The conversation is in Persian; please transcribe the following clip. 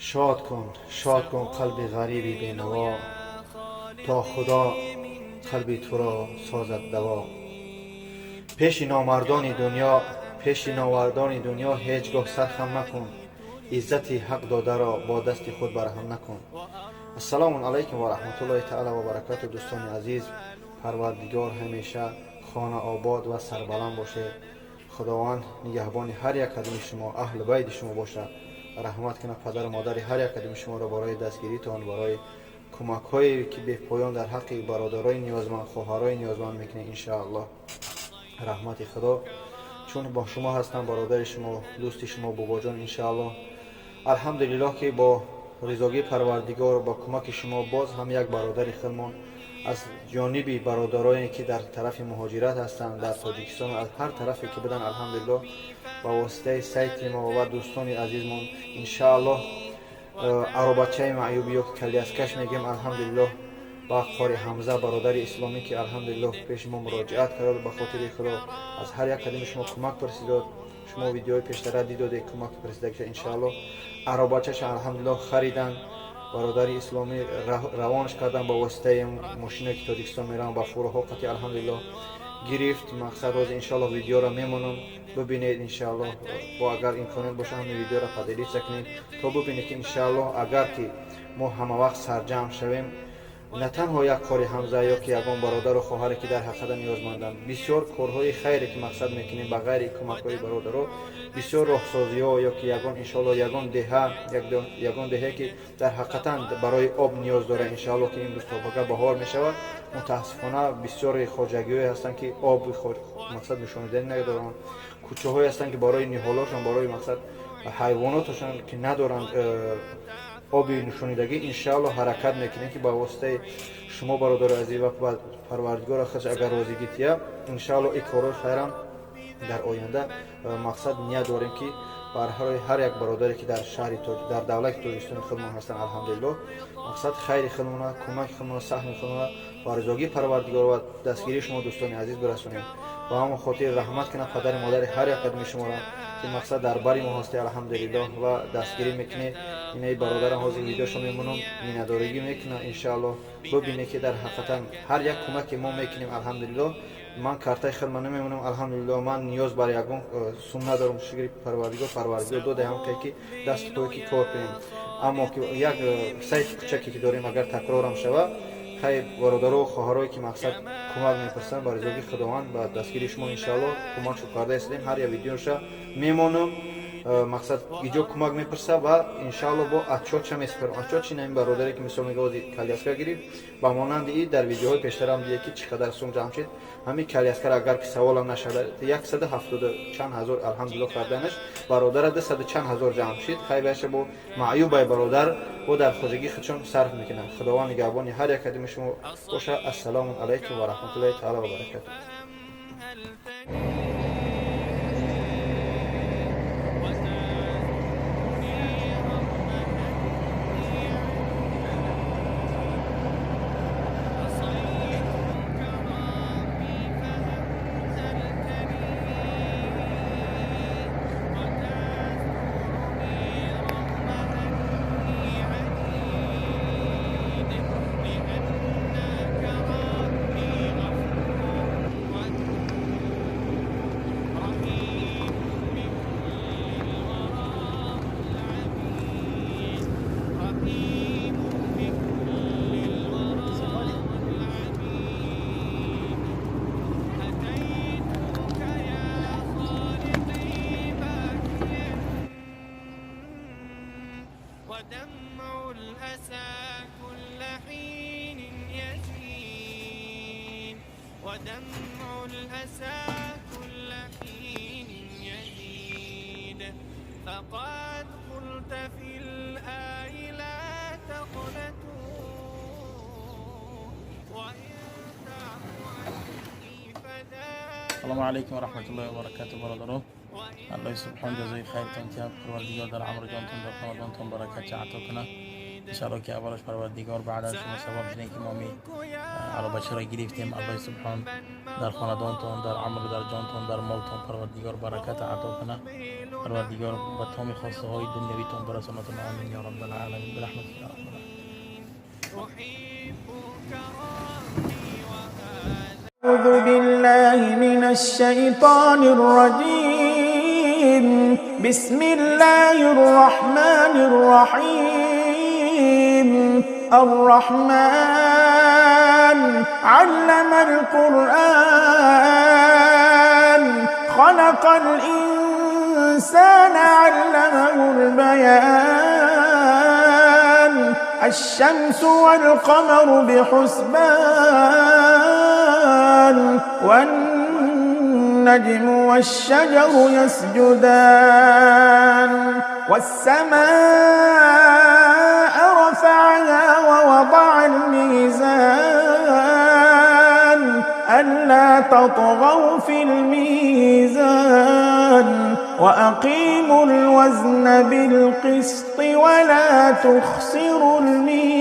شاد کن قلب غریبی بینوا، تا خدا قلب تو را سازد دوا. پیش نامردان دنیا هیچگاه سرخم مکن، عزت حق داده را با دست خود برهم نکن. السلام علیکم و رحمت الله تعالی و برکاته. دوستان عزیز، پروردگار همیشه خانه آباد و سربلند باشه. خداوند نگهبان هر یک قدم شما، اهل بیت شما باشه. رحمت کنه پدر و مادر هر یک قدم شما را برای دستگیریتان، برای کمک هایی که به پایان در حق برادرای نیازمند، خواهرای نیازمند میکنه ان شاء الله. رحمت خدا چون با شما هستم، برادر شما، دوست شما بابا جان ان شاء الله. الحمدلله که با رضاگی پروردگار و با کمک شما باز هم یک برادر خودمان از جانب برادرانی که در طرف مهاجرت هستند در تاجیکستان، از هر طرفی که بدن الحمدلله با واسطه سایت ما و دوستان عزیزمون ان شاء الله عربچه معیوبی یا کلیاسکش میگیم الحمدلله با قاری حمزه برادر اسلامی که الحمدلله پیش ما مراجعت کرد، به خاطر خدا از هر یک قدم شما کمک پرسیداد. شما ویدیوهای پیشتر دیدید کمک پرسیده که ان شاء الله عربچه‌ش الحمدلله خریدن، برادر اسلامی روانش کردن با واسطه ماشینی که تاجیکستان میرن با فروها قطعی الحمدلله گرفت. مقصد روز ان شاء الله ویدیو را میمونم ببینید ان شاء الله، با اگر امکانات باشه همین ویدیو را پدری کنید تا ببینید که ان شاء الله اگر که ما همه وقت سرجم شویم، نه تنها یک کاری حمزه یا که یگان برادر و خواهری که در حقیقت نیازمندند، بسیار کارهای خیری که مقصد میکنیم به غیر کمک های برادرها، بسیار راهسازی ها یا که یگان ان شاء الله یگان دهه که در حقیقت برای آب نیاز داره ان شاء الله که امروز تا بهار میشود. متاسفانه بسیار خواجگی هستند که آب مقصد نشانیدن ندارند، کوچه های هستند که برای نهالاشون، برای مقصد حیواناتشون که ندارند آبی نشانیدگی ان شاء الله حرکت میکنه که با واسطه شما برادر عزیز و پروردگار خش اگر روزیگیتیه ان شاء الله این کارو خیرم در آینده مقصد نیا داریم که برای هر یک برادری که در شهر در دولت تاجیکستان خودمون هستن الحمدلله مقصد خیر خودمون، کمک خودمون، سهم خودمون با رضاگی پروردگار و دستگیری شما دوستان عزیز برسونیم. با هم خاطر رحمت کنه پدر مادر هر یک قدم شما را که مقصد در بری ما هستی الحمدلله و دستگیری میکنه. اینای برادرم حاضر ویدیو شما میمونم میندارگی میکنه ان شاء الله ببینه که در حقیقت هر یک کمک ما میکنیم الحمدلله. من کارتای خیر من نمیمونم الحمدلله، من نیاز برای یگان سوم ندارم. شکر پروردگار داده هم که دست توی که کار کنیم. اما که یک سایت کوچکی که داریم اگر تکرارم شود، خیر برادرها و خواهرایی که مقصد کمک می‌پرسن با رضای خداوند با دستگیری شما ان شاء الله کمک کرده هستیم. هر یک ویدیوش میمونم مقصد اینجا کمک می‌پرسه و ان شاء الله با اچوچ میسپرم. اچوچ این برادری که مثلا میگه کلیاسکا گرفت با مانند این در ویدیوهای پیشتر هم دیگه که چقدر سوم جمع شد. همین کلیاسکا اگر که سوالم نشده 170 چند هزار الحمدلله کردنش برادر 200 چند هزار جمع شد. خیر باشه با معیوب برادر و در خودگی خودشون صرف میکنن. خداوند نگهبان هر یک قدم شما باشه. السلام علیکم و رحمت الله تعالی و برکاته. ودمع الأسى كل حين يزيد، ودمع الأسى كل حين يزيد. فقد قلت في الآي لا تقنطوا، وإن تعفو عني فذلك. السلام عليكم ورحمة الله وبركاته برادرو. الله سبحانه جزای خیر تان که پروردگار در عمر جانتان در رمضانتان برکت عطا کنه. انشاءالله که اولش پروردگار بعد از شما سبب شدین که ما می علا بچه را گرفتیم. الله سبحان در خاندانتون، در عمل، در جانتون، در مالتون پروردگار برکت عطا کنه. پروردگار به تمام خواسته های دنیویتون برسونتون. آمین یا رب العالمین برحمتك یا رب العالمین. أعوذ بالله من الشيطان الرجيم. بسم الله الرحمن الرحيم. الرحمن علم القرآن خلق الإنسان علمه البيان. الشمس والقمر بحسبان والنجم والشجر يسجدان. والسماء رفعها ووضع الميزان ألا تطغوا في الميزان وأقيموا الوزن بالقسط ولا تخسروا الميزان